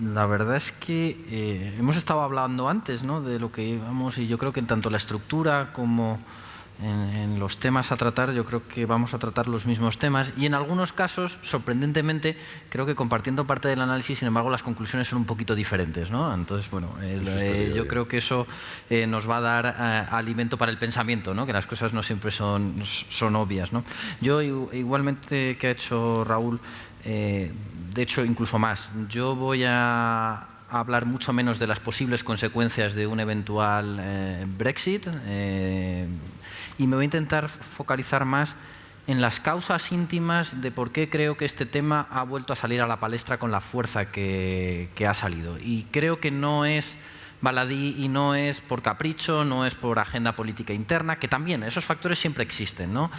La verdad es que hemos estado hablando antes, ¿no?, de lo que íbamos, y yo creo que en tanto la estructura como en los temas a tratar, yo creo que vamos a tratar los mismos temas, y en algunos casos, sorprendentemente, creo que compartiendo parte del análisis, sin embargo, las conclusiones son un poquito diferentes, ¿no? Entonces, bueno, yo creo que eso nos va a dar alimento para el pensamiento, ¿no?, que las cosas no siempre son obvias, ¿no? Yo, igualmente que ha hecho Raúl, de hecho, incluso más, yo voy a hablar mucho menos de las posibles consecuencias de un eventual Brexit, y me voy a intentar focalizar más en las causas íntimas de por qué creo que este tema ha vuelto a salir a la palestra con la fuerza que ha salido. Y creo que no es baladí y no es por capricho, no es por agenda política interna, que también esos factores siempre existen, ¿no?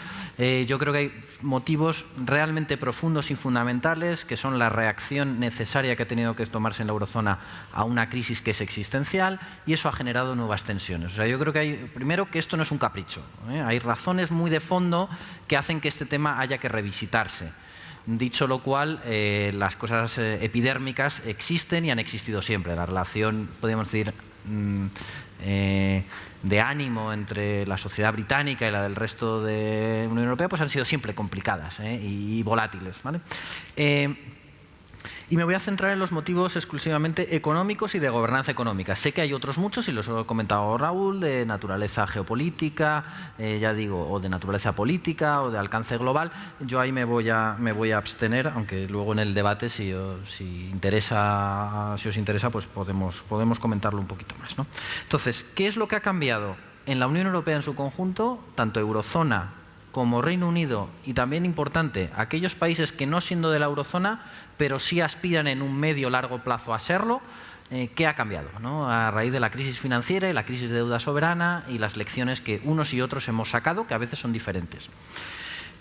Yo creo que hay motivos realmente profundos y fundamentales, que son la reacción necesaria que ha tenido que tomarse en la eurozona a una crisis que es existencial, y eso ha generado nuevas tensiones. O sea, yo creo que hay, primero, que esto no es un capricho, ¿eh? Hay razones muy de fondo que hacen que este tema haya que revisitarse. Dicho lo cual, las cosas epidérmicas existen y han existido siempre. La relación, podríamos decir, de ánimo entre la sociedad británica y la del resto de la Unión Europea, pues han sido siempre complicadas, y volátiles, ¿vale? Y me voy a centrar en los motivos exclusivamente económicos y de gobernanza económica. Sé que hay otros muchos, y los he comentado Raúl, de naturaleza geopolítica, ya digo, o de naturaleza política, o de alcance global. Yo ahí me voy a abstener, aunque luego en el debate, si os interesa, pues podemos comentarlo un poquito más, ¿no? Entonces, ¿qué es lo que ha cambiado en la Unión Europea en su conjunto, tanto eurozona como Reino Unido, y también importante, aquellos países que no siendo de la eurozona, pero sí aspiran en un medio o largo plazo a serlo? ¿Qué ha cambiado, ¿no?, a raíz de la crisis financiera y la crisis de deuda soberana y las lecciones que unos y otros hemos sacado, que a veces son diferentes?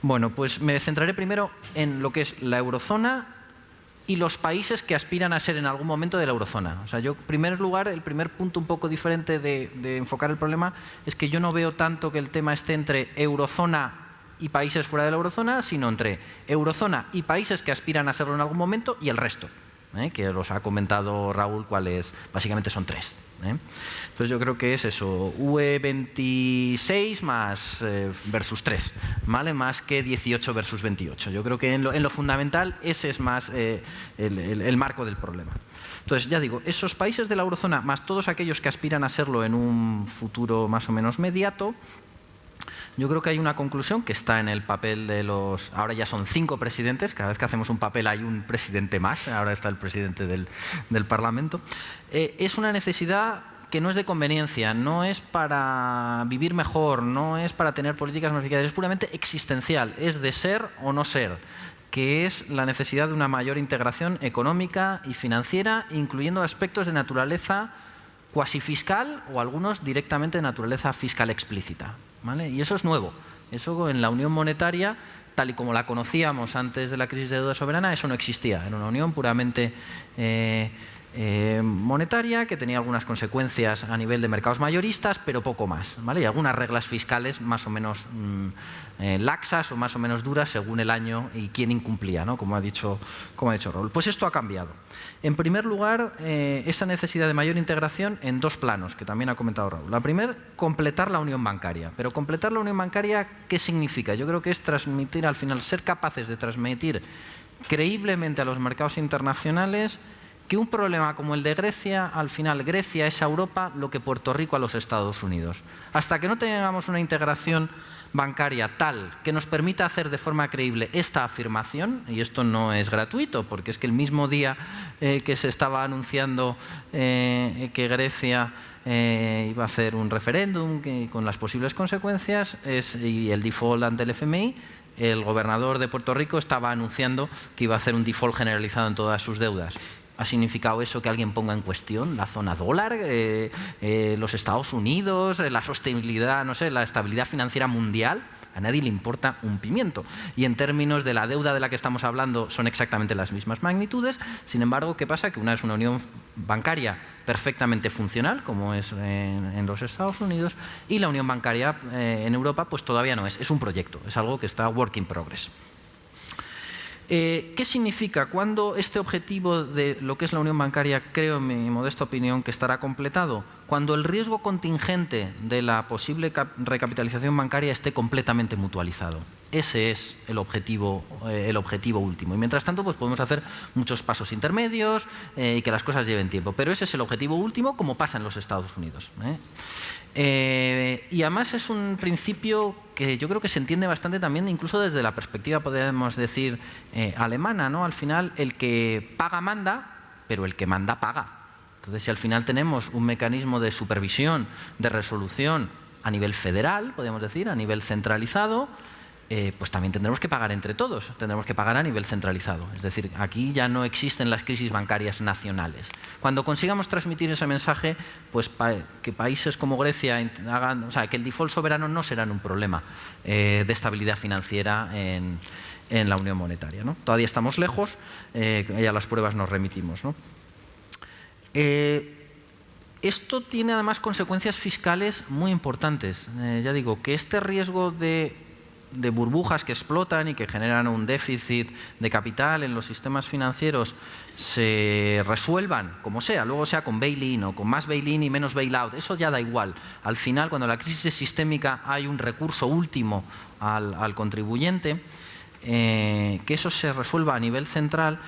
Bueno, pues me centraré primero en lo que es la eurozona y los países que aspiran a ser en algún momento de la eurozona. O sea, yo, en primer lugar, el primer punto un poco diferente de enfocar el problema es que yo no veo tanto que el tema esté entre eurozona y países fuera de la eurozona, sino entre eurozona y países que aspiran a serlo en algún momento y el resto, que los ha comentado Raúl, cuáles básicamente son tres. Entonces yo creo que es eso, UE26 más versus 3, ¿vale?, más que 18 versus 28. Yo creo que en lo fundamental ese es más el marco del problema. Entonces, ya digo, esos países de la eurozona más todos aquellos que aspiran a serlo en un futuro más o menos mediato, yo creo que hay una conclusión que está en el papel de los... Ahora ya son 5 presidentes, cada vez que hacemos un papel hay un presidente más, ahora está el presidente del Parlamento. Es una necesidad que no es de conveniencia, no es para vivir mejor, no es para tener políticas más eficaces, es puramente existencial, es de ser o no ser, que es la necesidad de una mayor integración económica y financiera, incluyendo aspectos de naturaleza cuasi fiscal o algunos directamente de naturaleza fiscal explícita, ¿vale? Y eso es nuevo. Eso en la unión monetaria, tal y como la conocíamos antes de la crisis de deuda soberana, eso no existía. Era una unión puramente monetaria, que tenía algunas consecuencias a nivel de mercados mayoristas, pero poco más, ¿vale? Y algunas reglas fiscales más o menos laxas o más o menos duras según el año y quién incumplía, ¿no?, como ha dicho Raúl. Pues esto ha cambiado. En primer lugar, esa necesidad de mayor integración en 2 planos, que también ha comentado Raúl. La primera, completar la unión bancaria. Pero completar la unión bancaria, ¿qué significa? Yo creo que es transmitir, al final, ser capaces de transmitir creíblemente a los mercados internacionales que un problema como el de Grecia, al final Grecia es a Europa lo que Puerto Rico a los Estados Unidos. Hasta que no tengamos una integración bancaria tal que nos permita hacer de forma creíble esta afirmación, y esto no es gratuito, porque es que el mismo día que se estaba anunciando que Grecia iba a hacer un referéndum con las posibles consecuencias y el default ante el FMI, el gobernador de Puerto Rico estaba anunciando que iba a hacer un default generalizado en todas sus deudas. ¿Ha significado eso que alguien ponga en cuestión la zona dólar, los Estados Unidos, la sostenibilidad, no sé, la estabilidad financiera mundial? A nadie le importa un pimiento. Y en términos de la deuda de la que estamos hablando son exactamente las mismas magnitudes. Sin embargo, ¿qué pasa? Que una es una unión bancaria perfectamente funcional, como es en los Estados Unidos, y la unión bancaria en Europa pues todavía no es. Es un proyecto, es algo que está work in progress. ¿Qué significa? ¿Cuándo este objetivo de lo que es la unión bancaria, creo en mi modesta opinión, que estará completado? Cuando el riesgo contingente de la posible recapitalización bancaria esté completamente mutualizado. Ese es el objetivo último. Y mientras tanto, pues podemos hacer muchos pasos intermedios y que las cosas lleven tiempo. Pero ese es el objetivo último, como pasa en los Estados Unidos. Y además es un principio que yo creo que se entiende bastante también, incluso desde la perspectiva, podemos decir, alemana, ¿no? Al final, el que paga manda, pero el que manda paga. Entonces, si al final tenemos un mecanismo de supervisión, de resolución a nivel federal, podemos decir, a nivel centralizado, pues también tendremos que pagar entre todos, tendremos que pagar a nivel centralizado. Es decir, aquí ya no existen las crisis bancarias nacionales. Cuando consigamos transmitir ese mensaje, pues que países como Grecia hagan, o sea, que el default soberano no será un problema de estabilidad financiera en la unión monetaria, ¿no? Todavía estamos lejos, y a las pruebas nos remitimos, ¿no? Esto tiene además consecuencias fiscales muy importantes. Ya digo, que este riesgo de burbujas que explotan y que generan un déficit de capital en los sistemas financieros se resuelvan, como sea, luego sea con bail-in o con más bail-in y menos bail-out, eso ya da igual. Al final, cuando la crisis es sistémica, hay un recurso último al contribuyente, que eso se resuelva a nivel central,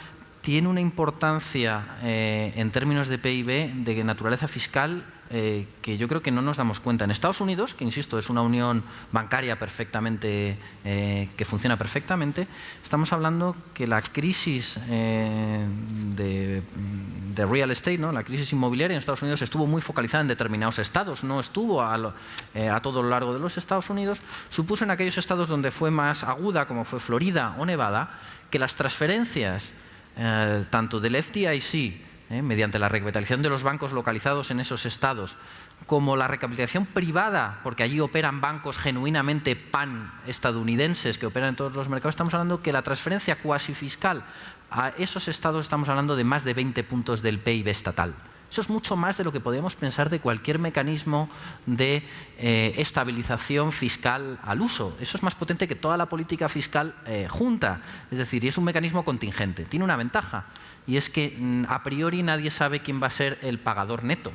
tiene una importancia en términos de PIB de naturaleza fiscal que yo creo que no nos damos cuenta. En Estados Unidos, que insisto, es una unión bancaria perfectamente, que funciona perfectamente, estamos hablando que la crisis de real estate, ¿no? La crisis inmobiliaria en Estados Unidos estuvo muy focalizada en determinados estados, no estuvo a todo lo largo de los Estados Unidos, supuso en aquellos estados donde fue más aguda, como fue Florida o Nevada, que las transferencias tanto del FDIC, mediante la recapitalización de los bancos localizados en esos estados, como la recapitalización privada, porque allí operan bancos genuinamente pan-estadounidenses que operan en todos los mercados, estamos hablando que la transferencia cuasi fiscal a esos estados, estamos hablando de más de 20 puntos del PIB estatal. Eso es mucho más de lo que podríamos pensar de cualquier mecanismo de estabilización fiscal al uso. Eso es más potente que toda la política fiscal junta. Es decir, y es un mecanismo contingente. Tiene una ventaja, y es que a priori nadie sabe quién va a ser el pagador neto.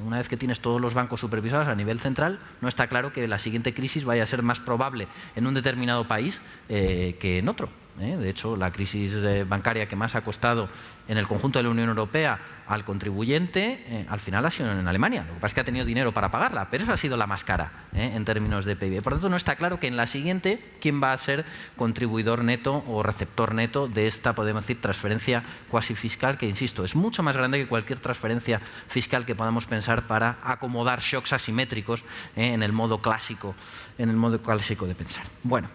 Una vez que tienes todos los bancos supervisados a nivel central, no está claro que la siguiente crisis vaya a ser más probable en un determinado país que en otro. De hecho, la crisis bancaria que más ha costado en el conjunto de la Unión Europea al contribuyente, al final ha sido en Alemania. Lo que pasa es que ha tenido dinero para pagarla, pero esa ha sido la más cara en términos de PIB. Por lo tanto, no está claro que en la siguiente quién va a ser contribuidor neto o receptor neto de esta, podemos decir, transferencia cuasi fiscal, que, insisto, es mucho más grande que cualquier transferencia fiscal que podamos pensar para acomodar shocks asimétricos en el modo clásico de pensar. Bueno.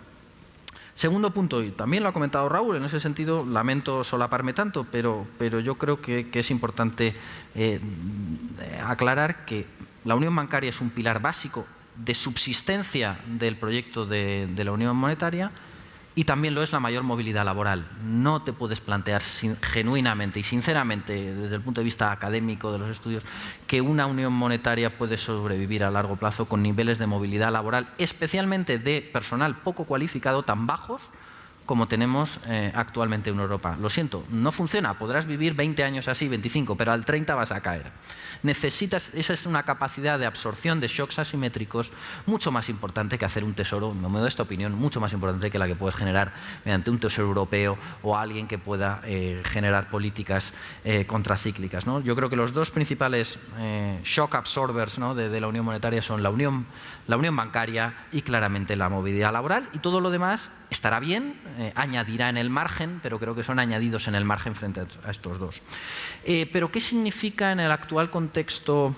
Segundo punto, y también lo ha comentado Raúl, en ese sentido lamento solaparme tanto, pero yo creo que es importante aclarar que la unión bancaria es un pilar básico de subsistencia del proyecto de la unión monetaria, y también lo es la mayor movilidad laboral. No te puedes plantear genuinamente y sinceramente, desde el punto de vista académico de los estudios, que una unión monetaria puede sobrevivir a largo plazo con niveles de movilidad laboral, especialmente de personal poco cualificado, tan bajos como tenemos actualmente en Europa. Lo siento, no funciona. Podrás vivir 20 años así, 25, pero al 30 vas a caer. Esa es una capacidad de absorción de shocks asimétricos mucho más importante que hacer un tesoro, en mi modesta opinión, mucho más importante que la que puedes generar mediante un tesoro europeo o alguien que pueda generar políticas contracíclicas, ¿no? Yo creo que los dos principales shock absorbers, ¿no?, de la unión monetaria son la unión bancaria y claramente la movilidad laboral, y todo lo demás estará bien, añadirá en el margen, pero creo que son añadidos en el margen frente a estos dos. Pero ¿qué significa en el actual contexto,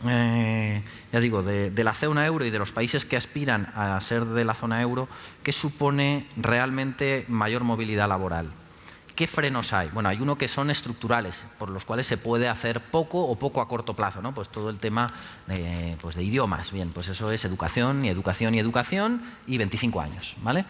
ya digo, de la zona euro y de los países que aspiran a ser de la zona euro? ¿Qué supone realmente mayor movilidad laboral? ¿Qué frenos hay? Bueno, hay uno que son estructurales, por los cuales se puede hacer poco o poco a corto plazo, ¿no? Pues todo el tema de idiomas. Bien, pues eso es educación y 25 años, ¿vale?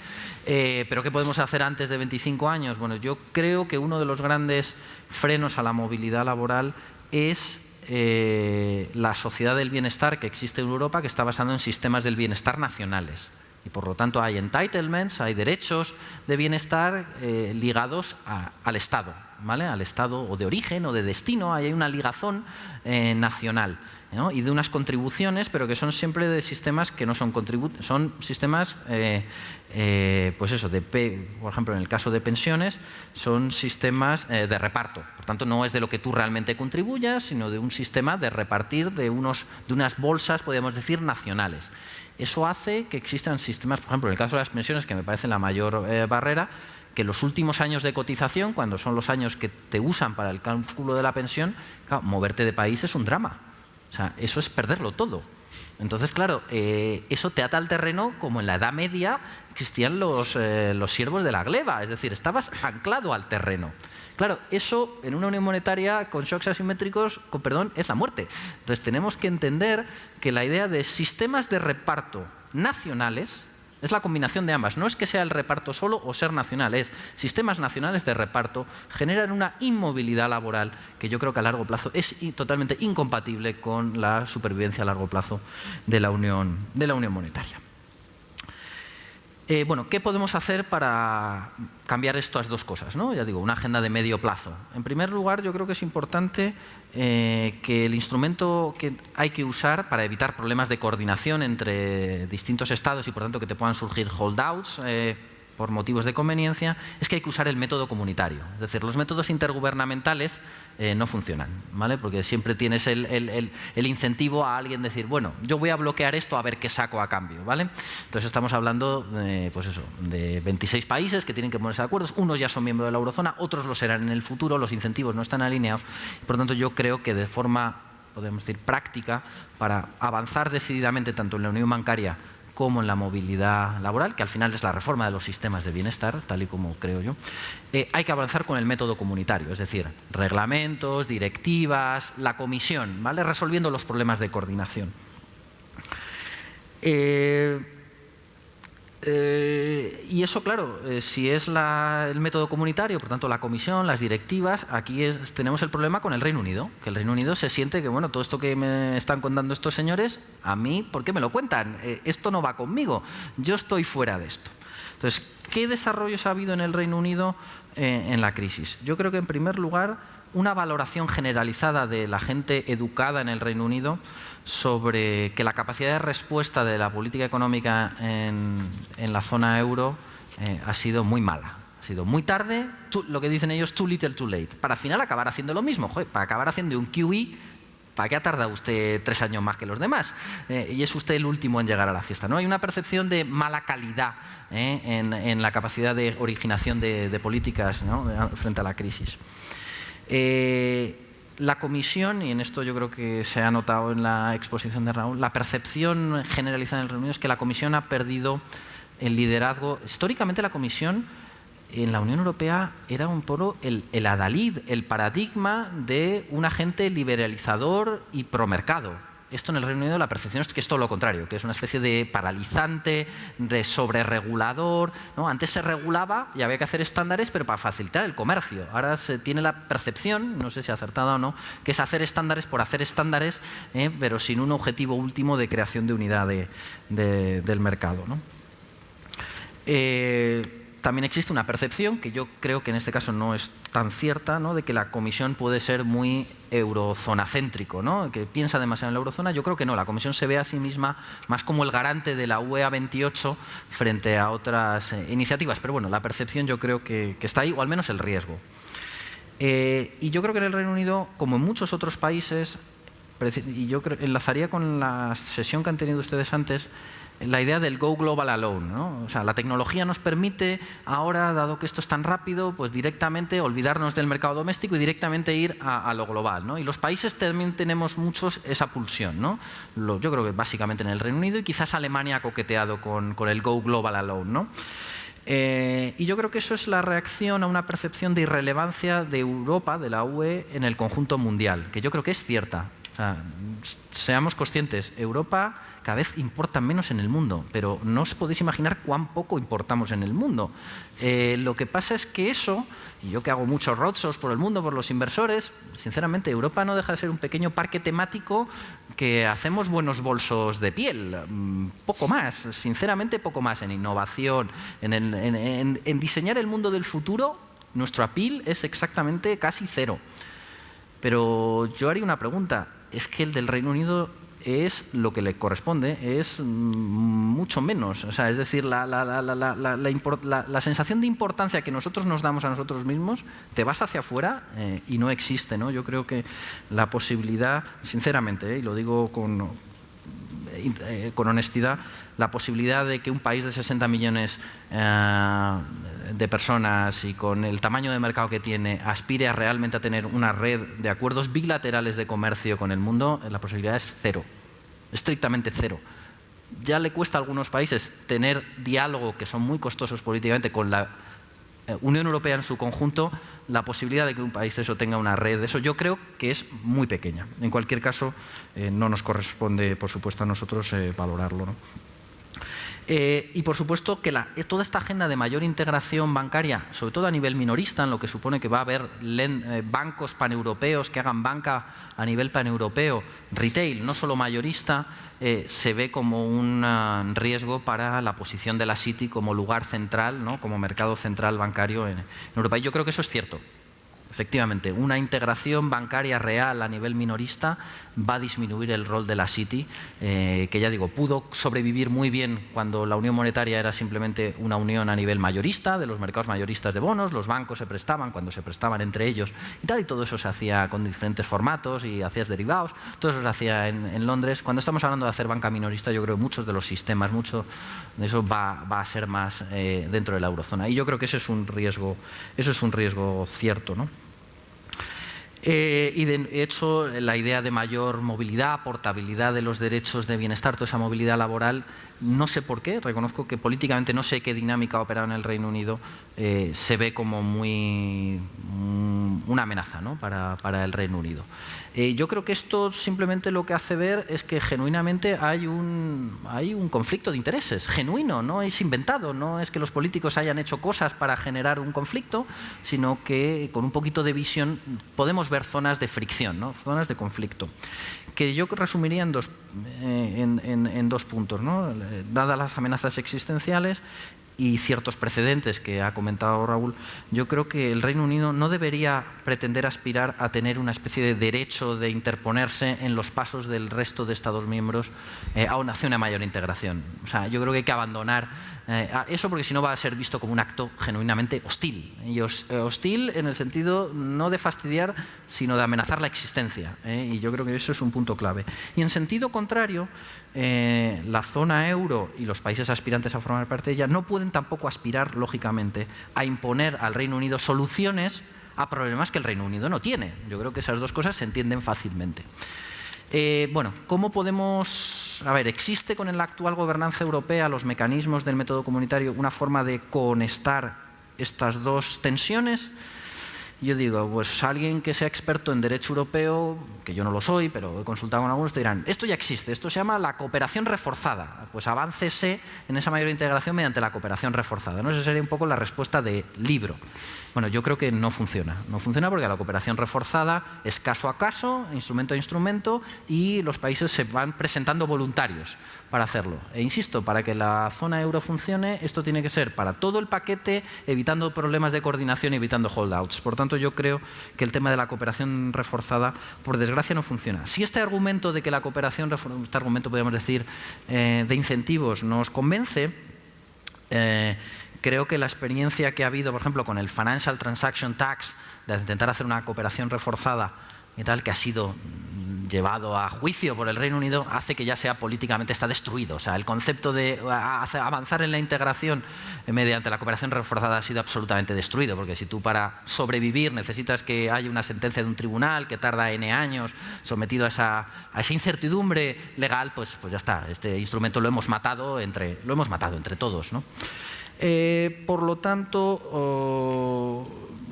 ¿Pero qué podemos hacer antes de 25 años? Bueno, yo creo que uno de los grandes frenos a la movilidad laboral es la sociedad del bienestar que existe en Europa, que está basada en sistemas del bienestar nacionales. y por lo tanto hay entitlements, hay derechos de bienestar ligados al Estado, ¿vale? Al Estado o de origen o de destino, hay una ligazón nacional, ¿no? Y de unas contribuciones, pero que son siempre de sistemas que no son son sistemas, pues eso, por ejemplo, en el caso de pensiones, son sistemas de reparto. Por tanto, no es de lo que tú realmente contribuyas, sino de un sistema de repartir de unas bolsas, podríamos decir, nacionales. Eso hace que existan sistemas, por ejemplo, en el caso de las pensiones, que me parece la mayor barrera, que los últimos años de cotización, cuando son los años que te usan para el cálculo de la pensión, claro, moverte de país es un drama. O sea, eso es perderlo todo. Entonces, claro, eso te ata al terreno como en la Edad Media existían los siervos de la gleba, es decir, estabas anclado al terreno. Claro, eso en una unión monetaria con shocks asimétricos, es la muerte. Entonces tenemos que entender que la idea de sistemas de reparto nacionales es la combinación de ambas. No es que sea el reparto solo o ser nacional, es sistemas nacionales de reparto generan una inmovilidad laboral que yo creo que a largo plazo es totalmente incompatible con la supervivencia a largo plazo de la unión monetaria. Bueno, ¿qué podemos hacer para cambiar estas dos cosas, ¿no? Ya digo, una agenda de medio plazo. En primer lugar, yo creo que es importante que el instrumento que hay que usar para evitar problemas de coordinación entre distintos estados y, por tanto, que te puedan surgir holdouts por motivos de conveniencia, es que hay que usar el método comunitario. Es decir, los métodos intergubernamentales no funcionan, ¿vale? Porque siempre tienes el incentivo a alguien decir, bueno, yo voy a bloquear esto a ver qué saco a cambio, ¿vale? Entonces estamos hablando de 26 países que tienen que ponerse de acuerdo. Unos ya son miembros de la eurozona, otros lo serán en el futuro, los incentivos no están alineados. Por lo tanto, yo creo que de forma, podemos decir, práctica, para avanzar decididamente tanto en la unión bancaria como en la movilidad laboral, que al final es la reforma de los sistemas de bienestar, tal y como creo yo, hay que avanzar con el método comunitario, es decir, reglamentos, directivas, la comisión, ¿vale? Resolviendo los problemas de coordinación. Y eso, claro, si es el método comunitario, por tanto la comisión, las directivas, aquí tenemos el problema con el Reino Unido, que el Reino Unido se siente que, bueno, todo esto que me están contando estos señores, a mí, ¿por qué me lo cuentan? Esto no va conmigo, yo estoy fuera de esto. Entonces, ¿qué desarrollos ha habido en el Reino Unido en la crisis? Yo creo que, en primer lugar, una valoración generalizada de la gente educada en el Reino Unido sobre que la capacidad de respuesta de la política económica en la zona euro ha sido muy mala. Ha sido muy tarde, lo que dicen ellos, too little, too late. Para al final acabar haciendo lo mismo. Joder, para acabar haciendo un QE, ¿para qué ha tardado usted 3 años más que los demás? Y es usted el último en llegar a la fiesta, ¿no? Hay una percepción de mala calidad en la capacidad de originación de políticas, ¿no? Frente a la crisis. La comisión, y en esto yo creo que se ha notado en la exposición de Raúl, la percepción generalizada en el Reino Unido es que la comisión ha perdido el liderazgo. Históricamente la comisión en la Unión Europea era un poco el adalid, el paradigma de un agente liberalizador y promercado. Esto en el Reino Unido la percepción es que es todo lo contrario, que es una especie de paralizante, de sobreregulador, ¿no? Antes se regulaba y había que hacer estándares, pero para facilitar el comercio. Ahora se tiene la percepción, no sé si acertada o no, que es hacer estándares por hacer estándares, pero sin un objetivo último de creación de unidad del mercado, ¿no? También existe una percepción, que yo creo que en este caso no es tan cierta, ¿no? De que la Comisión puede ser muy eurozonacéntrico, ¿no? Que piensa demasiado en la eurozona. Yo creo que no, la Comisión se ve a sí misma más como el garante de la UE a 28 frente a otras iniciativas. Pero bueno, la percepción yo creo que está ahí, o al menos el riesgo. Y yo creo que en el Reino Unido, como en muchos otros países, y yo creo, enlazaría con la sesión que han tenido ustedes antes, la idea del go global alone, ¿no? O sea, la tecnología nos permite ahora, dado que esto es tan rápido, pues directamente olvidarnos del mercado doméstico y directamente ir a lo global, ¿no? Y los países también tenemos muchos esa pulsión, ¿no? Yo creo que básicamente en el Reino Unido, y quizás Alemania ha coqueteado con el go global alone, ¿no? Y yo creo que eso es la reacción a una percepción de irrelevancia de Europa, de la UE, en el conjunto mundial, que yo creo que es cierta. O sea, seamos conscientes, Europa cada vez importa menos en el mundo, pero no os podéis imaginar cuán poco importamos en el mundo. Lo que pasa es que eso, y yo que hago muchos roadshows por el mundo, por los inversores, sinceramente Europa no deja de ser un pequeño parque temático que hacemos buenos bolsos de piel, poco más, sinceramente poco más en innovación, en diseñar el mundo del futuro. Nuestro appeal es exactamente casi cero. Pero yo haría una pregunta, es que el del Reino Unido es lo que le corresponde, es mucho menos. O sea, es decir, la sensación de importancia que nosotros nos damos a nosotros mismos, te vas hacia afuera y no existe, ¿no? Yo creo que la posibilidad, sinceramente, y lo digo con honestidad, la posibilidad de que un país de 60 millones de personas y con el tamaño de mercado que tiene aspire a realmente a tener una red de acuerdos bilaterales de comercio con el mundo, la posibilidad es cero, estrictamente cero. Ya le cuesta a algunos países tener diálogo, que son muy costosos políticamente, con la Unión Europea en su conjunto. La posibilidad de que un país eso tenga una red de eso, yo creo que es muy pequeña. En cualquier caso, no nos corresponde, por supuesto, a nosotros valorarlo, ¿no? Y por supuesto que toda esta agenda de mayor integración bancaria, sobre todo a nivel minorista, en lo que supone que va a haber bancos paneuropeos que hagan banca a nivel paneuropeo, retail, no solo mayorista, se ve como un riesgo para la posición de la City como lugar central, ¿no? Como mercado central bancario en Europa. Y yo creo que eso es cierto. Efectivamente, una integración bancaria real a nivel minorista va a disminuir el rol de la City, que ya digo, pudo sobrevivir muy bien cuando la unión monetaria era simplemente una unión a nivel mayorista, de los mercados mayoristas de bonos, los bancos se prestaban cuando se prestaban entre ellos y tal, y todo eso se hacía con diferentes formatos y hacías derivados, todo eso se hacía en Londres. Cuando estamos hablando de hacer banca minorista, yo creo que muchos de los sistemas, mucho de eso va a ser más dentro de la eurozona, y yo creo que eso es un riesgo cierto, ¿no? Y de hecho, la idea de mayor movilidad, portabilidad de los derechos de bienestar, toda esa movilidad laboral, no sé por qué, reconozco que políticamente no sé qué dinámica ha operado en el Reino Unido, se ve como una amenaza, ¿no? para el Reino Unido. Yo creo que esto simplemente lo que hace ver es que genuinamente hay un conflicto de intereses, genuino, no es inventado, no es que los políticos hayan hecho cosas para generar un conflicto, sino que con un poquito de visión podemos ver zonas de fricción, ¿no? Zonas de conflicto, que yo resumiría en dos puntos, ¿no? Dadas las amenazas existenciales y ciertos precedentes que ha comentado Raúl, yo creo que el Reino Unido no debería pretender aspirar a tener una especie de derecho de interponerse en los pasos del resto de Estados miembros hacia una mayor integración. O sea, yo creo que hay que abandonar eso, porque si no va a ser visto como un acto genuinamente hostil. Y hostil en el sentido no de fastidiar, sino de amenazar la existencia. Y yo creo que eso es un punto clave. Y en sentido contrario, la zona euro y los países aspirantes a formar parte de ella no pueden tampoco aspirar, lógicamente, a imponer al Reino Unido soluciones a problemas que el Reino Unido no tiene. Yo creo que esas dos cosas se entienden fácilmente. Bueno, ¿cómo podemos...? A ver, ¿existe con la actual gobernanza europea, los mecanismos del método comunitario, una forma de conectar estas dos tensiones? Yo digo, pues alguien que sea experto en derecho europeo, que yo no lo soy, pero he consultado con algunos, te dirán, esto ya existe, esto se llama la cooperación reforzada. Pues aváncese en esa mayor integración mediante la cooperación reforzada, ¿no? Esa sería un poco la respuesta de libro. Bueno, yo creo que no funciona. No funciona porque la cooperación reforzada es caso a caso, instrumento a instrumento, y los países se van presentando voluntarios para hacerlo. E insisto, para que la zona euro funcione, esto tiene que ser para todo el paquete, evitando problemas de coordinación y evitando holdouts. Por tanto, yo creo que el tema de la cooperación reforzada, por desgracia, no funciona. Si este argumento de que la cooperación reforzada, este argumento, podríamos decir, de incentivos nos convence, creo que la experiencia que ha habido, por ejemplo, con el Financial Transaction Tax, de intentar hacer una cooperación reforzada y tal, que ha sido llevado a juicio por el Reino Unido, hace que ya sea políticamente está destruido. O sea, el concepto de avanzar en la integración mediante la cooperación reforzada ha sido absolutamente destruido, porque si tú para sobrevivir necesitas que haya una sentencia de un tribunal que tarda N años, sometido a esa incertidumbre legal, pues ya está. Este instrumento lo hemos matado entre todos, ¿no? Por lo tanto,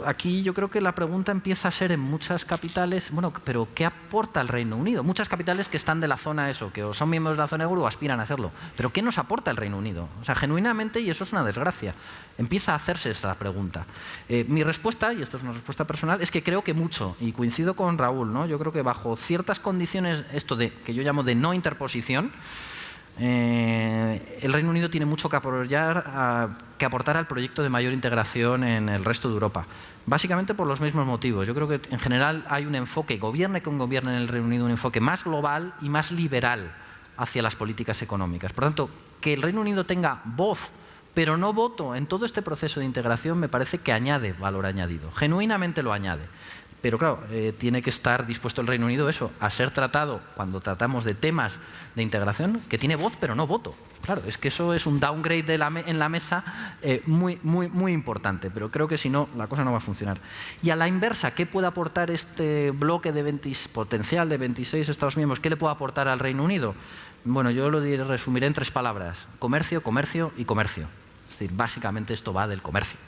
aquí yo creo que la pregunta empieza a ser en muchas capitales, bueno, pero ¿qué aporta el Reino Unido? Muchas capitales que están de la zona que o son miembros de la zona euro o aspiran a serlo. Pero ¿qué nos aporta el Reino Unido? O sea, genuinamente, y eso es una desgracia, empieza a hacerse esta pregunta. Mi respuesta, y esto es una respuesta personal, es que creo que mucho, y coincido con Raúl, ¿no? Yo creo que bajo ciertas condiciones, esto que yo llamo de no interposición, el Reino Unido tiene mucho que aportar al proyecto de mayor integración en el resto de Europa. Básicamente por los mismos motivos. Yo creo que en general hay un enfoque, gobierne con gobierno en el Reino Unido, un enfoque más global y más liberal hacia las políticas económicas. Por tanto, que el Reino Unido tenga voz, pero no voto en todo este proceso de integración, me parece que añade valor añadido. Genuinamente lo añade. Pero claro, tiene que estar dispuesto el Reino Unido a ser tratado, cuando tratamos de temas de integración, que tiene voz pero no voto. Claro, es que eso es un downgrade en la mesa muy importante, pero creo que si no, la cosa no va a funcionar. Y a la inversa, ¿qué puede aportar este bloque potencial de 26 Estados miembros? ¿Qué le puede aportar al Reino Unido? Bueno, yo lo resumiré en 3 palabras. Comercio, comercio y comercio. Es decir, básicamente esto va del comercio.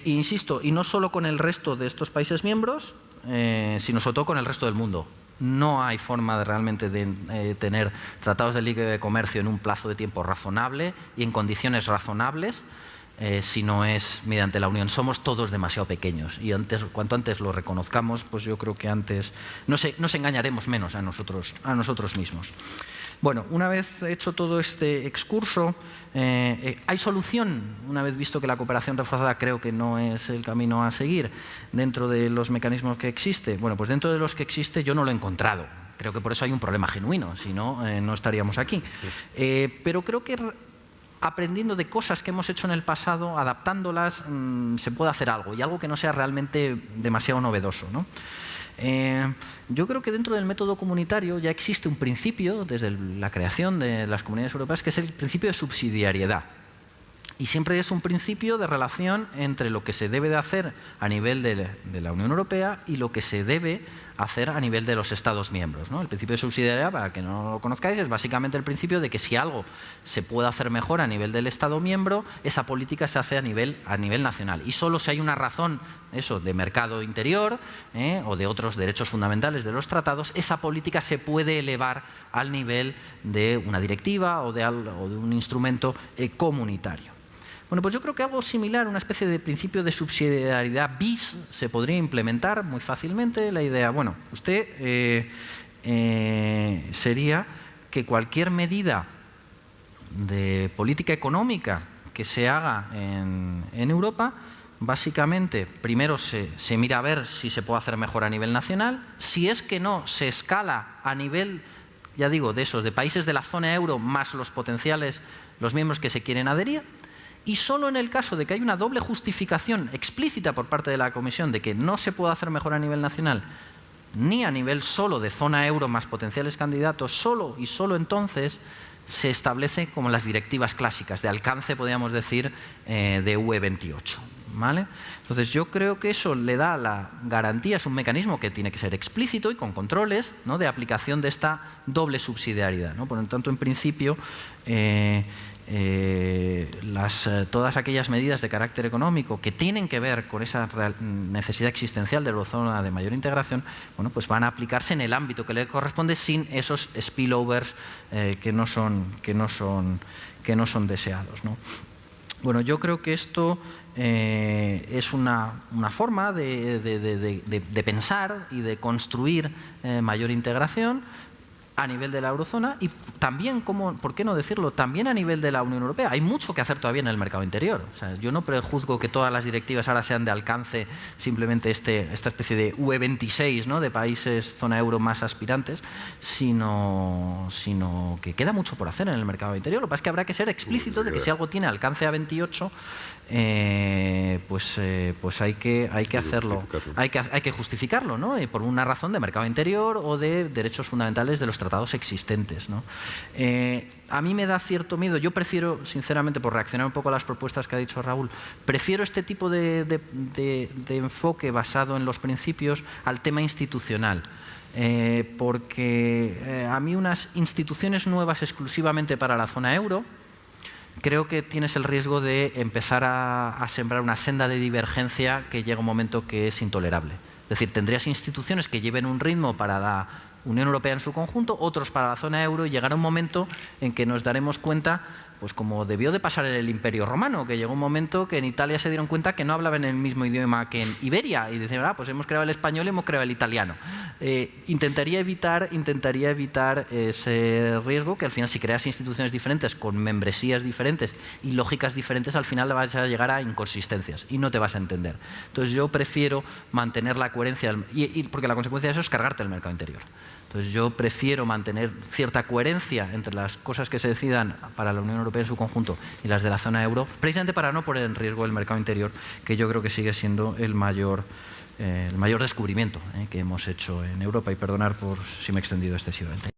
Insisto, y no solo con el resto de estos países miembros, sino sobre todo con el resto del mundo. No hay forma realmente de tener tratados de libre comercio en un plazo de tiempo razonable y en condiciones razonables si no es mediante la Unión. Somos todos demasiado pequeños y cuanto antes lo reconozcamos, pues yo creo que antes nos engañaremos menos a nosotros mismos. Bueno, una vez hecho todo este excurso, ¿hay solución? Una vez visto que la cooperación reforzada creo que no es el camino a seguir dentro de los mecanismos que existe. Bueno, pues dentro de los que existe yo no lo he encontrado. Creo que por eso hay un problema genuino, si no, no estaríamos aquí. Pero creo que aprendiendo de cosas que hemos hecho en el pasado, adaptándolas, se puede hacer algo, y algo que no sea realmente demasiado novedoso, ¿no? Yo creo que dentro del método comunitario ya existe un principio, desde la creación de las comunidades europeas, que es el principio de subsidiariedad. Y siempre es un principio de relación entre lo que se debe de hacer a nivel de la Unión Europea y lo que se debe hacer a nivel de los Estados miembros, ¿no? El principio de subsidiariedad, para que no lo conozcáis, es básicamente el principio de que si algo se puede hacer mejor a nivel del Estado miembro, esa política se hace a nivel nacional. Y solo si hay una razón de mercado interior o de otros derechos fundamentales de los tratados, esa política se puede elevar al nivel de una directiva o de un instrumento comunitario. Bueno, pues yo creo que algo similar, una especie de principio de subsidiariedad bis, se podría implementar muy fácilmente. La idea, bueno, sería que cualquier medida de política económica que se haga en Europa, básicamente, primero se mira a ver si se puede hacer mejor a nivel nacional. Si es que no, se escala a nivel, ya digo, de países de la zona euro más los miembros que se quieren adherir. Y solo en el caso de que hay una doble justificación explícita por parte de la Comisión de que no se puede hacer mejor a nivel nacional, ni a nivel solo de zona euro más potenciales candidatos, solo entonces se establece como las directivas clásicas, de alcance, podríamos decir, de UE28. ¿Vale? Entonces yo creo que eso le da la garantía, es un mecanismo que tiene que ser explícito y con controles, ¿no?, de aplicación de esta doble subsidiariedad, ¿no? Por lo tanto, en principio, todas aquellas medidas de carácter económico que tienen que ver con esa necesidad existencial de la eurozona de mayor integración, bueno, pues van a aplicarse en el ámbito que le corresponde sin esos spillovers que no son deseados, ¿no? Bueno, yo creo que esto es una forma de pensar y de construir mayor integración a nivel de la eurozona y también, ¿por qué no decirlo?, también a nivel de la Unión Europea. Hay mucho que hacer todavía en el mercado interior. O sea, yo no prejuzgo que todas las directivas ahora sean de alcance simplemente esta especie de UE26, ¿no?, de países zona euro más aspirantes, sino que queda mucho por hacer en el mercado interior. Lo que pasa es que habrá que ser explícito de que si algo tiene alcance a 28, pues hay que hacerlo, hay que justificarlo, ¿no? Por una razón de mercado interior o de derechos fundamentales de los tratados existentes, ¿no? A mí me da cierto miedo. Yo prefiero, sinceramente, por reaccionar un poco a las propuestas que ha dicho Raúl, prefiero este tipo de enfoque basado en los principios al tema institucional. Porque a mí unas instituciones nuevas exclusivamente para la zona euro creo que tienes el riesgo de empezar a sembrar una senda de divergencia que llega un momento que es intolerable. Es decir, tendrías instituciones que lleven un ritmo para la Unión Europea en su conjunto, otros para la zona euro, y llegará un momento en que nos daremos cuenta, pues como debió de pasar en el Imperio Romano, que llegó un momento que en Italia se dieron cuenta que no hablaban el mismo idioma que en Iberia, y decían, pues hemos creado el español y hemos creado el italiano. Intentaría evitar ese riesgo, que al final si creas instituciones diferentes, con membresías diferentes y lógicas diferentes, al final vas a llegar a inconsistencias y no te vas a entender. Entonces yo prefiero mantener la coherencia, porque la consecuencia de eso es cargarte el mercado interior. Entonces yo prefiero mantener cierta coherencia entre las cosas que se decidan para la Unión Europea en su conjunto y las de la zona euro, precisamente para no poner en riesgo el mercado interior, que yo creo que sigue siendo el mayor descubrimiento que hemos hecho en Europa. Y perdonar por si me he extendido excesivamente.